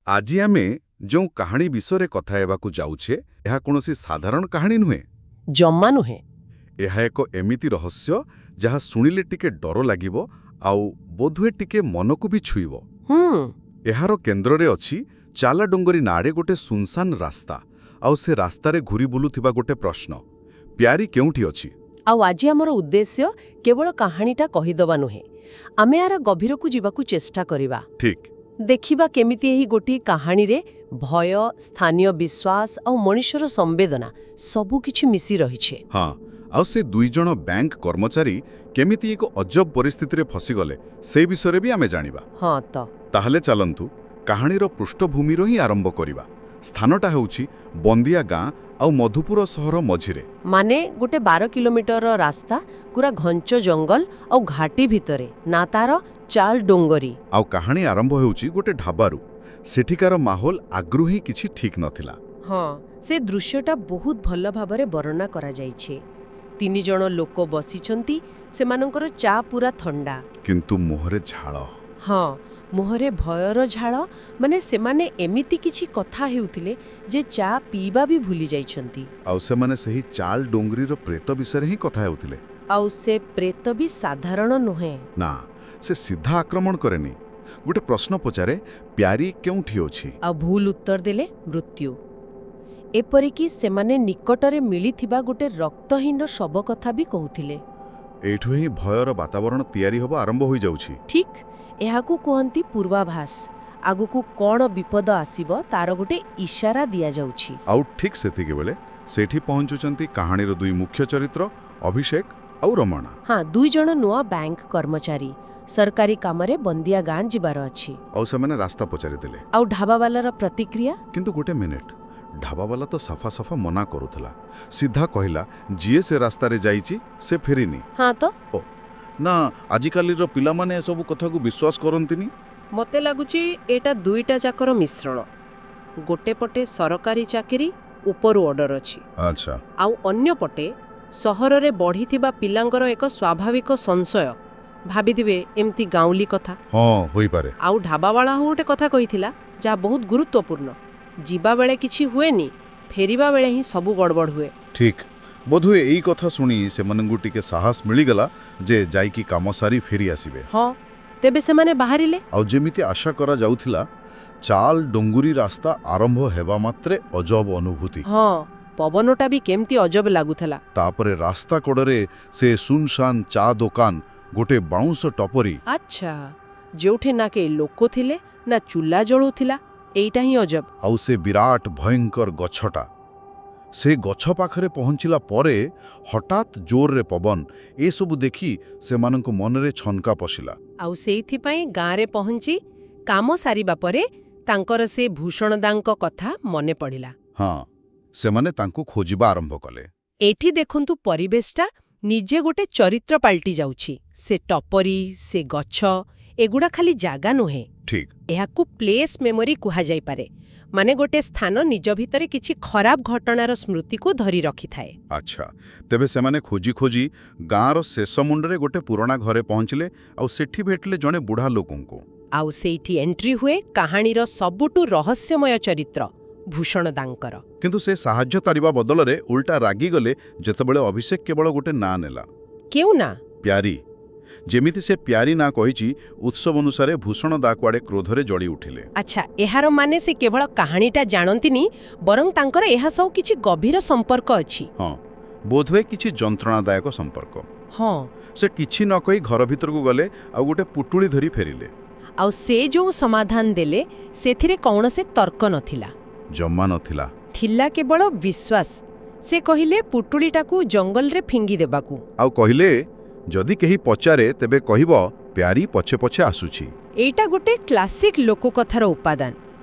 ଆଜି ଆମେ ଯେଉଁ କାହାଣୀ ବିଷୟରେ କଥା ହେବାକୁ ଯାଉଛେ ଏହା କୌଣସି ସାଧାରଣ କାହାଣୀ ନୁହେଁ। ଜମା ନୁହେଁ। ଏହା ଏକ ଏମିତି ରହସ୍ୟ ଯାହା ଶୁଣିଲେ ଟିକେ ଡର ଲାଗିବ ଆଉ ବୋଧହୁଏ ଟିକେ ମନକୁ ବି ଛୁଇଁବ। ଏହାର କେନ୍ଦ୍ରରେ ଅଛି ଚାଲାଡୋଙ୍ଗରୀ ନାଁରେ ଗୋଟେ ସୁନସାନ ରାସ୍ତା ଆଉ ସେ ରାସ୍ତାରେ ଘୁରି ବୁଲୁଥିବା ଗୋଟେ ପ୍ରଶ୍ନ, ପ୍ୟାରୀ କେଉଁଠି ଅଛି? ଆଉ ଆଜି ଆମର ଉଦ୍ଦେଶ୍ୟ କେବଳ କାହାଣୀଟା କହିଦେବା ନୁହେଁ, ଆମେ ଏହାର ଗଭୀରକୁ ଯିବାକୁ ଚେଷ୍ଟା କରିବା। ଠିକ୍। ଦେଖିବା କେମିତି ଏହି ଗୋଟିଏ କାହାଣୀରେ ଭୟ, ସ୍ଥାନୀୟ ବିଶ୍ୱାସ ଆଉ ମଣିଷର ସମ୍ବେଦନା ସବୁକିଛି ମିଶି ରହିଛି। ହଁ, ଆଉ ସେ ଦୁଇଜଣ ବ୍ୟାଙ୍କ କର୍ମଚାରୀ କେମିତି ଏକ ଅଜବ ପରିସ୍ଥିତିରେ ଫସିଗଲେ ସେ ବିଷୟରେ ବି ଆମେ ଜାଣିବା। ହଁ ତ ତାହେଲେ ଚାଲନ୍ତୁ କାହାଣୀର ପୃଷ୍ଠଭୂମିରୁ ହିଁ ଆରମ୍ଭ କରିବା। ସ୍ଥାନଟା ହେଉଛି ବନ୍ଦିଆ ଗାଁ ଆଉ ମଧୁପୁର ସହର ମଝିରେ। ମାନେ ଗୋଟେ 12 କିଲୋମିଟରର ରାସ୍ତା, ପୁରା ଘଞ୍ଚ ଜଙ୍ଗଲ ଆଉ ଘାଟି ଭିତରେ, ନା ତାର ଚାଲଡୋଙ୍ଗରୀ। ଆଉ କାହାଣୀ ଆରମ୍ଭ ହେଉଛି ଗୋଟେ ଢାବାରୁ। ସେଠିକାର ମାହୋଲ ଆଗରୁ ହିଁ କିଛି ଠିକ୍ ନଥିଲା। ହଁ, ସେ ଦୃଶ୍ୟଟା ବହୁତ ଭଲ ଭାବରେ ବର୍ଣ୍ଣନା କରାଯାଇଛି। 3 ଜଣ ଲୋକ ବସିଛନ୍ତି, ସେମାନଙ୍କର ଚା ପୁରା ଥଣ୍ଡା, କିନ୍ତୁ ମୁହଁରେ ଝାଳ। ହଁ, ମୁହଁରେ ଭୟର ଝାଳ। ମାନେ ସେମାନେ ଏମିତି କିଛି କଥା ହେଉଥିଲେ ଯେ ଚା ପିଇବା ବି ଭୁଲି ଯାଇଛନ୍ତି। ଆଉ ସେମାନେ ସେହି ଚାଲଡୋଙ୍ଗରୀର ପ୍ରେତ ବିଷୟରେ ହିଁ କଥା ହେଉଥିଲେ। ଆଉ ସେ ପ୍ରେତ ବି ସାଧାରଣ ନୁହେଁ। ନା, ସେ ସିଧା ଆକ୍ରମଣ କରେନି। ଗୋଟେ ପ୍ରଶ୍ନ ପଚାରେ, ପ୍ୟାରୀ କେଉଁଠି ଅଛି? ଆଉ ଭୁଲ ଉତ୍ତର ଦେଲେ ମୃତ୍ୟୁ। ଏପରିକି ସେମାନେ ନିକଟରେ ମିଳିଥିବା ଗୋଟେ ରକ୍ତହୀନ ଶବ କଥା ବି କହୁଥିଲେ। ଏଇଠୁ ହିଁ ଭୟର ବାତାବରଣ ତିଆରି ହେବା ଆରମ୍ଭ ହୋଇଯାଉଛି। ଠିକ୍, ଏହାକୁ କୁହନ୍ତି ପୂର୍ବାଭାସ। ଆଗକୁ କ'ଣ ବିପଦ ଆସିବ ତାର ଗୋଟେ ଇସାରା ଦିଆଯାଉଛି। ଆଉ ଠିକ୍ ସେତିକିବେଳେ ସେଠି ପହଞ୍ଚୁଛନ୍ତି କାହାଣୀର 2 ମୁଖ୍ୟ ଚରିତ୍ର, ଅଭିଷେକ ଆଉ ରମଣା। ହଁ, 2 ଜଣ ନୂଆ ବ୍ୟାଙ୍କ କର୍ମଚାରୀ, ସରକାରୀ କାମରେ ବନ୍ଦିଆ ଗାଁ ଯିବାର ଅଛି। ଆଉ ସେମାନେ ରାସ୍ତା ପଚାରିଦେଲେ। ଆଉ ଢାବାବାଲାର ପ୍ରତିକ୍ରିୟା? କିନ୍ତୁ ଗୋଟେ ମିନିଟ୍, ଢାବାବାଲା ତ ସଫା ସଫା ମନା କରୁଥିଲା। ସିଧା କହିଲା, ଯିଏ ସେ ରାସ୍ତାରେ ଯାଇଛି ସେ ଫେରିନି। ହଁ ତ, ନା, ଆଜିକାଲିର ପିଲାମାନେ ଏସବୁ କଥାକୁ ବିଶ୍ୱାସ କରନ୍ତିନି। ମୋତେ ଲାଗୁଛି ଏଇଟା 2ଟା ଯାକର ମିଶ୍ରଣ। ଗୋଟେ ପଟେ ସରକାରୀ ଚାକିରି, ଉପରୁ ଅର୍ଡର ଅଛି। ଆଚ୍ଛା। ଆଉ ଅନ୍ୟ ପଟେ ସହରରେ ବଢ଼ିଥିବା ପିଲାଙ୍କର ଏକ ସ୍ୱାଭାବିକ ସଂଶୟ। ଭାବିଥିବେ ଏମିତି ଗାଉଁଲି କଥା। ହଁ, ହୋଇପାରେ। ଆଉ ଢାବାବାଲା ଗୋଟେ କଥା କହିଥିଲା ଯାହା ବହୁତ ଗୁରୁତ୍ୱପୂର୍ଣ୍ଣ, ଯିବା ବେଳେ କିଛି ହୁଏନି, ଫେରିବା ବେଳେ ହିଁ ସବୁ ଗଡ଼ବଡ଼ ହୁଏ। ଠିକ୍। ବୋଧହୁଏ ଏଇ କଥା ଶୁଣି ସେମାନଙ୍କୁ ଟିକେ ସାହସ ମିଳିଗଲା ଯେ ଯାଇକି କାମ ସାରି ଫେରି ଆସିବେ। ହଁ, ତେବେ ସେମାନେ ବାହାରିଲେ। ଆଉ ଯେମିତି ଆଶା କରାଯାଉଥିଲା, ଚାଲଡୋଙ୍ଗରୀ ରାସ୍ତା ଆରମ୍ଭ ହେବା ମାତ୍ରେ ଅଜବ ଅନୁଭୂତି। ହଁ, ପବନଟା ବି କେମିତି ଅଜବ ଲାଗୁଥିଲା। ତାପରେ ରାସ୍ତା କଡ଼ରେ ସେ ସୁନସାନ ଚା ଦୋକାନ, ଗୋଟେ ବାଉଁଶ ଟପରି। ଆଚ୍ଛା, ଯେଉଁଠି ନା କେହି ଲୋକ ଥିଲେ ନା ଚୁଲା ଜଳୁଥିଲା, ଏଇଟା ହିଁ ଅଜବ। ଆଉ ସେ ବିରାଟ ଭୟଙ୍କର ଗଛଟା। ସେ ଗଛ ପାଖରେ ପହଞ୍ଚିଲା ପରେ ହଠାତ୍ ଜୋରରେ ପବନ, ଏସବୁ ଦେଖି ସେମାନଙ୍କ ମନରେ ଛନକା ପଶିଲା। ଆଉ ସେଇଥିପାଇଁ ଗାଁରେ ପହଞ୍ଚି କାମ ସାରିବା ପରେ ତାଙ୍କର ସେ ଭୂଷଣଦାଙ୍କ କଥା ମନେ ପଡ଼ିଲା। ହଁ, ସେମାନେ ତାଙ୍କୁ ଖୋଜିବା ଆରମ୍ଭ କଲେ। ଏଠି ଦେଖନ୍ତୁ, ପରିବେଶଟା ନିଜେ ଗୋଟେ ଚରିତ୍ର ପାଲଟି ଯାଉଛି। ସେ ଟପରି, ସେ ଗଛ, ଏଗୁଡ଼ା ଖାଲି ଜାଗା ନୁହେଁ। ଠିକ୍। ଏହାକୁ ପ୍ଲେସ୍ ମେମୋରି କୁହାଯାଇପାରେ। ମାନେ ଗୋଟେ ସ୍ଥାନ ନିଜ ଭିତରେ କିଛି ଖରାପ ଘଟଣାର ସ୍ମୃତିକୁ ଧରି ରଖିଥାଏ। ଆଚ୍ଛା, ତେବେ ସେମାନେ ଖୋଜି ଖୋଜି ଗାଁର ଶେଷ ମୁଣ୍ଡରେ ଗୋଟେ ପୁରୁଣା ଘରେ ପହଞ୍ଚିଲେ ଆଉ ସେଠି ଭେଟିଲେ ଜଣେ ବୁଢ଼ା ଲୋକଙ୍କୁ। ଆଉ ସେଇଠି ଏଣ୍ଟ୍ରି ହୁଏ କାହାଣୀର ସବୁଠୁ ରହସ୍ୟମୟ ଚରିତ୍ର, ଭୂଷଣଦାଙ୍କର। କିନ୍ତୁ ସେ ସାହାଯ୍ୟ ତାରିବା ବଦଳରେ ଉଲ୍ଟା ରାଗିଗଲେ ଯେତେବେଳେ ଅଭିଷେକ କେବଳ ଗୋଟେ ନାଁ ନେଲା। କେଉଁ ନା? ପ୍ୟାରୀ। ଯେମିତି ସେ ପ୍ୟାରୀ ନାଁ କହିଛି, ଉତ୍ସବ ଅନୁସାରେ ଭୂଷଣ ଦା କୁଆଡ଼େ କ୍ରୋଧରେ ଜଳି ଉଠିଲେ। ଆଚ୍ଛା, ଏହାର ମାନେ ସେ କେବଳ କାହାଣୀଟା ଜାଣନ୍ତିନି, ବରଂ ତାଙ୍କର ଏହା ସହ କିଛି ଗଭୀର ସମ୍ପର୍କ ଅଛି। ହଁ, ବୋଧହୁଏ କିଛି ଯନ୍ତ୍ରଣାଦାୟକ ସମ୍ପର୍କ। ହଁ, ସେ କିଛି ନ କହି ଘର ଭିତରକୁ ଗଲେ ଆଉ ଗୋଟେ ପୁଟୁଳି ଧରି ଫେରିଲେ। ଆଉ ସେ ଯେଉଁ ସମାଧାନ ଦେଲେ ସେଥିରେ କୌଣସି ତର୍କ ନଥିଲା। ଜମା ନଥିଲା। ଥିଲା କେବଳ ବିଶ୍ୱାସ। ସେ କହିଲେ ପୁଟୁଳିଟାକୁ ଜଙ୍ଗଲରେ ଫିଙ୍ଗି ଦେବାକୁ। ଆଉ କହିଲେ, ଯଦି କେହି ପଚାରେ ତେବେ କହିବ ପ୍ୟାରୀ ପଛେ ପଛେ ଆସୁଛି। ଏଇଟା ଗୋଟେ କ୍ଲାସିକ୍ ଲୋକକଥାର ଉପାଦାନ।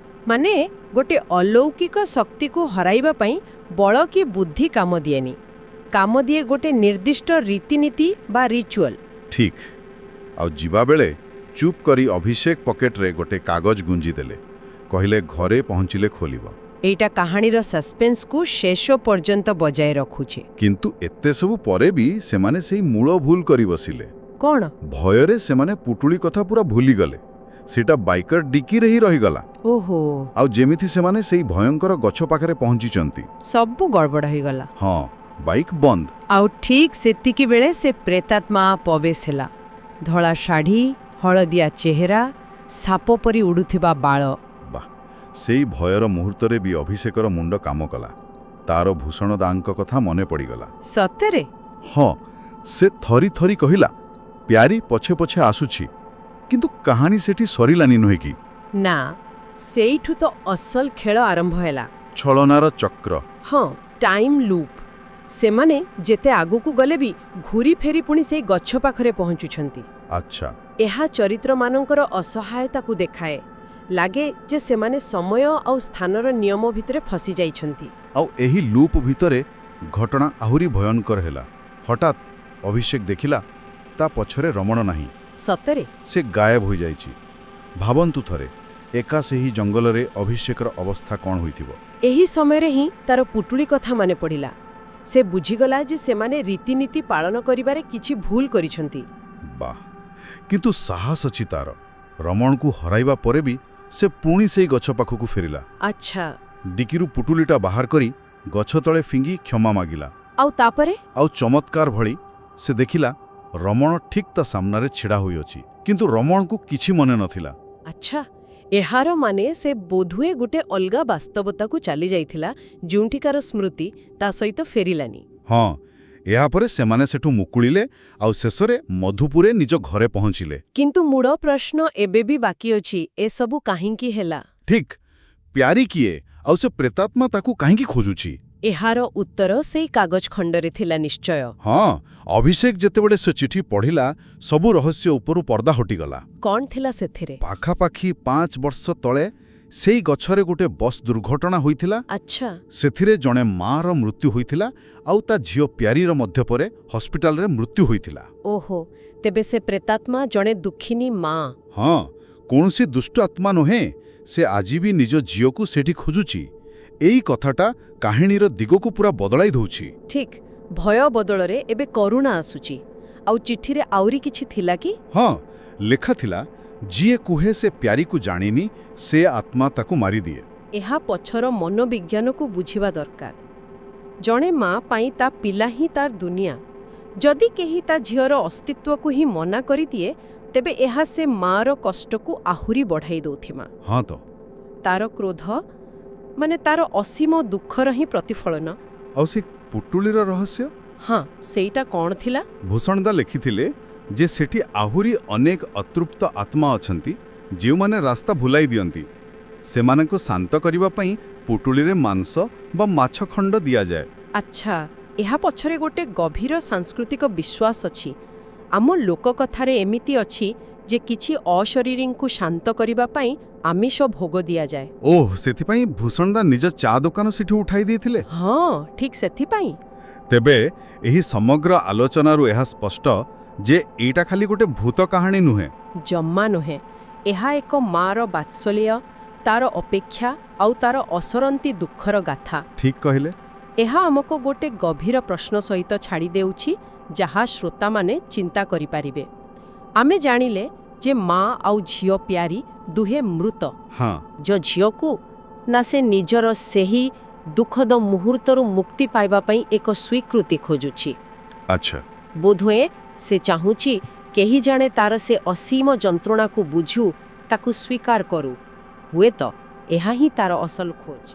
ମାନେ ଗୋଟେ ଅଲୌକିକ ଶକ୍ତିକୁ ହରାଇବା ପାଇଁ ବଳ କି ବୁଦ୍ଧି କାମ ଦିଏନି, କାମ ଦିଏ ଗୋଟେ ନିର୍ଦ୍ଦିଷ୍ଟ ରୀତିନୀତି ବା ରିଚୁଆଲ। ଠିକ୍। ଆଉ ଯିବାବେଳେ ଚୁପ୍ କରି ଅଭିଷେକ ପକେଟରେ ଗୋଟେ କାଗଜ ଗୁଞ୍ଜି ଦେଲେ। କହିଲେ, ଘରେ ପହଞ୍ଚିଲେ ଖୋଲିବ। ଏଇଟା କାହାଣୀର ସସ୍ପେନ୍ସକୁ ଶେଷ ପର୍ଯ୍ୟନ୍ତ ବଜାୟ ରଖୁଛି। କିନ୍ତୁ ଏତେ ସବୁ ପରେ ବି ସେମାନେ ସେଇ ମୂଳ ଭୁଲ କରି ବସିଲେ। କ'ଣ? ଭୟରେ ସେମାନେ ପୁଟୁଳି କଥା ପୁରା ଭୁଲିଗଲେ। ସେଟା ବାଇକର ଡିକିରେ ହିଁ ରହିଗଲା। ଓହୋ, ଆଉ ଯେମିତି ସେମାନେ ସେଇ ଭୟଙ୍କର ଗଛ ପାଖରେ ପହଞ୍ଚିଛନ୍ତି, ସବୁ ଗଡ଼ବଡ଼ ହୋଇଗଲା। ହଁ, ବାଇକ୍ ବନ୍ଦ। ଆଉ ଠିକ୍ ସେତିକି ବେଳେ ସେ ପ୍ରେତାତ୍ମା ପ୍ରବେଶ ହେଲା। ଧଳା ଶାଢ଼ୀ, ହଳଦିଆ ଚେହେରା, ସାପ ପରି ଉଡ଼ୁଥିବା ବାଳ। ବାଃ, ସେଇ ଭୟର ମୁହୂର୍ତ୍ତରେ ବି ଅଭିଷେକର ମୁଣ୍ଡ କାମ କଲା। ତାର ଭୂଷଣ ଦାଙ୍କ କଥା ମନେ ପଡ଼ିଗଲା। ସତରେ? ହଁ, ସେ ଥରି ଥରି କହିଲା, ପ୍ୟାରୀ ପଛେ ପଛେ ଆସୁଛି। କିନ୍ତୁ କାହାଣୀ ସେଠି ସରିଲାନି ନୁହେଁ କି? ନା, ସେଇଠୁ ତ ଅସଲ ଖେଳ ଆରମ୍ଭ ହେଲା। ଛଳନାର ଚକ୍ର। ହଁ, ଟାଇମ୍ ଲୁପ୍। ସେମାନେ ଯେତେ ଆଗକୁ ଗଲେ ବି ଘୁରି ଫେରି ପୁଣି ସେଇ ଗଛ ପାଖରେ ପହଞ୍ଚୁଛନ୍ତି। ଆଚ୍ଛା। ଏହା ଚରିତ୍ରମାନଙ୍କର ଅସହାୟତାକୁ ଦେଖାଏ। ଲାଗେ ଯେ ସେମାନେ ସମୟ ଆଉ ସ୍ଥାନର ନିୟମ ଭିତରେ ଫସି ଯାଇଛନ୍ତି। ଆଉ ଏହି ଲୁପ୍ ଭିତରେ ଘଟଣା ଆହୁରି ଭୟଙ୍କର ହେଲା। ହଠାତ୍ ଅଭିଷେକ ଦେଖିଲା ତା ପଛରେ ରମଣ ନାହିଁ। ସତରେ? ସେ ଗାୟବ ହୋଇଯାଇଛି। ଭାବନ୍ତୁ ଥରେ, ଏକା ସେହି ଜଙ୍ଗଲରେ ଅଭିଷେକର ଅବସ୍ଥା କ'ଣ ହୋଇଥିବ? ଏହି ସମୟରେ ହିଁ ତାର ପୁଟୁଳି କଥା ମନେ ପଡ଼ିଲା। ସେ ବୁଝିଗଲା ଯେ ସେମାନେ ରୀତିନୀତି ପାଳନ କରିବାରେ କିଛି ଭୁଲ କରିଛନ୍ତି। ବାଃ, କିନ୍ତୁ ସାହସ ଅଛି ତାର। ରମଣକୁ ହରାଇବା ପରେ ବି ସେ ପୁଣି ସେଇ ଗଛ ପାଖକୁ ଫେରିଲା। ଆଚ୍ଛା। ଡିକିରୁ ପୁଟୁଳିଟା ବାହାର କରି ଗଛ ତଳେ ଫିଙ୍ଗି କ୍ଷମା ମାଗିଲା। ଆଉ ତାପରେ? ଆଉ ଚମତ୍କାର ଭଳି ସେ ଦେଖିଲା ରମଣ ଠିକ୍ ତା ସାମ୍ନାରେ ଛିଡ଼ା ହୋଇଅଛି। କିନ୍ତୁ ରମଣକୁ କିଛି ମନେ ନଥିଲା। ଆଚ୍ଛା, ଏହାର ମାନେ ସେ ବୋଧହୁଏ ଗୋଟେ ଅଲଗା ବାସ୍ତବତାକୁ ଚାଲି ଯାଇଥିଲା, ଯେଉଁଠିକାର ସ୍ମୃତି ତା ସହିତ ଫେରିଲାନି। ହଁ, ଏହାପରେ ସେମାନେ ସେଠୁ ମୁକୁଳିଲେ ଆଉ ଶେଷରେ ମଧୁପୁରେ ନିଜ ଘରେ ପହଞ୍ଚିଲେ। କିନ୍ତୁ ମୂଳ ପ୍ରଶ୍ନ ଏବେ ବି ବାକି ଅଛି, ଏସବୁ କାହିଁକି ହେଲା? ଠିକ୍, ପ୍ୟାରୀ କିଏ ଆଉ ସେ ପ୍ରେତାତ୍ମା ତାକୁ କାହିଁକି ଖୋଜୁଛି? ଏହାର ଉତ୍ତର ସେଇ କାଗଜ ଖଣ୍ଡରେ ଥିଲା ନିଶ୍ଚୟ। ହଁ, ଅଭିଷେକ ଯେତେବେଳେ ସେ ଚିଠି ପଢ଼ିଲା, ସବୁ ରହସ୍ୟ ଉପରୁ ପର୍ଦ୍ଦା ହଟିଗଲା। କ'ଣ ଥିଲା ସେଥିରେ? ପାଖାପାଖି 5 ବର୍ଷ ତଳେ ସେଇ ଗଛରେ ଗୋଟେ ବସ୍ ଦୁର୍ଘଟଣା ହୋଇଥିଲା। ଆଚ୍ଛା। ସେଥିରେ ଜଣେ ମାର ମୃତ୍ୟୁ ହୋଇଥିଲା ଆଉ ତା ଝିଅ ପ୍ୟାରୀର ମଧ୍ୟ ପରେ ହସ୍ପିଟାଲରେ ମୃତ୍ୟୁ ହୋଇଥିଲା। ଓହୋ, ତେବେ ସେ ପ୍ରେତାତ୍ମା ଜଣେ ଦୁଃଖିନୀ ମା। ହଁ, କୌଣସି ଦୁଷ୍ଟ ଆତ୍ମା ନୁହେଁ। ସେ ଆଜି ବି ନିଜ ଝିଅକୁ ସେଠି ଖୋଜୁଛି। ଏଇ କଥାଟା କାହିଣୀର ଦିଗକୁ ପୁରା ବଦଳାଇ ଦେଉଛି। ଠିକ୍, ଭୟ ବଦଳରେ ଏବେ କରୁଣା ଆସୁଛି। ଆଉ ଚିଠିରେ ଆହୁରି କିଛି ଥିଲା କି? ହଁ, ଲେଖା ଥିଲା, ଯିଏ କୁହେ ସେ ପ୍ୟାରୀକୁ ଜାଣିନି, ସେ ଆତ୍ମା ତାକୁ ମାରିଦିଏ। ଏହା ପଛର ମନୋବିଜ୍ଞାନକୁ ବୁଝିବା ଦରକାର। ଜଣେ ମା ପାଇଁ ତା ପିଲା ହିଁ ତାର ଦୁନିଆ। ଯଦି କେହି ତା ଝିଅର ଅସ୍ତିତ୍ୱକୁ ହିଁ ମନା କରିଦିଏ, ତେବେ ଏହା ସେ ମାର କଷ୍ଟକୁ ଆହୁରି ବଢ଼ାଇ ଦେଉଥିମା। ହଁ ତ। ତାର କ୍ରୋଧ, ମାନେ ତାର ଅସୀମ ଦୁଃଖର ହିଁ ପ୍ରତିଫଳନ। ଆଉ ସେ ପୁଟୁଳିର ରହସ୍ୟ? ହଁ, ସେଇଟା କ'ଣ ଥିଲା? ଭୂଷଣଦା ଲେଖିଥିଲେ ଯେ ସେଠି ଆହୁରି ଅନେକ ଅତୃପ୍ତ ଆତ୍ମା ଅଛନ୍ତି, ଯେଉଁମାନେ ରାସ୍ତା ଭୁଲାଇ ଦିଅନ୍ତି। ସେମାନଙ୍କୁ ଶାନ୍ତ କରିବା ପାଇଁ ପୁଟୁଳିରେ ମାଂସ ବା ମାଛ ଖଣ୍ଡ ଦିଆଯାଏ। ଆଚ୍ଛା, ଏହା ପଛରେ ଗୋଟେ ଗଭୀର ସାଂସ୍କୃତିକ ବିଶ୍ୱାସ ଅଛି। ଆମ ଲୋକକଥାରେ ଏମିତି ଅଛି ଯେ କିଛି ଅଶରୀରୀଙ୍କୁ ଶାନ୍ତ କରିବା ପାଇଁ ଆମିଷ ଭୋଗ ଦିଆଯାଏ। ଓଃ, ସେଥିପାଇଁ ଭୂଷଣଦା ନିଜ ଚା ଦୋକାନ ସେଠି ଉଠାଇ ଦେଇଥିଲେ? ହଁ, ଠିକ୍ ସେଥିପାଇଁ। ତେବେ ଏହି ସମଗ୍ର ଆଲୋଚନାରୁ ଏହା ସ୍ପଷ୍ଟ ଯେ ଏଇଟା ଖାଲି ଗୋଟେ ଭୂତ କାହାଣୀ ନୁହେଁ। ଜମା ନୁହେଁ। ଏହା ଏକ ମାର ବାତ୍ସଲ୍ୟ, ତାର ଅପେକ୍ଷା ଆଉ ତାର ଅସରନ୍ତି ଦୁଃଖର ଗାଥା। ଠିକ୍ କହିଲେ। ଏହା ଆମକୁ ଗୋଟେ ଗଭୀର ପ୍ରଶ୍ନ ସହିତ ଛାଡ଼ି ଦେଉଛି, ଯାହା ଶ୍ରୋତାମାନେ ଚିନ୍ତା କରିପାରିବେ। ଆମେ ଜାଣିଲେ ଯେ ମା ଆଉ ଝିଅ ପ୍ୟାରୀ ଦୁହେଁ ମୃତ। ହଁ। ଯୋ ଝିଅକୁ ନା ସେ ନିଜର ସେହି ଦୁଃଖଦ ମୁହୂର୍ତ୍ତରୁ ମୁକ୍ତି ପାଇବା ପାଇଁ ଏକ ସ୍ୱୀକୃତି ଖୋଜୁଛି। ଆଚ୍ଛା। ବୋଧହୁଏ ସେ ଚାହୁଁଛି କେହି ଜଣେ ତାର ସେ ଅସୀମ ଯନ୍ତ୍ରଣାକୁ ବୁଝୁ, ତାକୁ ସ୍ୱୀକାର କରୁ। ହୁଏତ ଏହା ହିଁ ତାର ଅସଲ ଖୋଜ।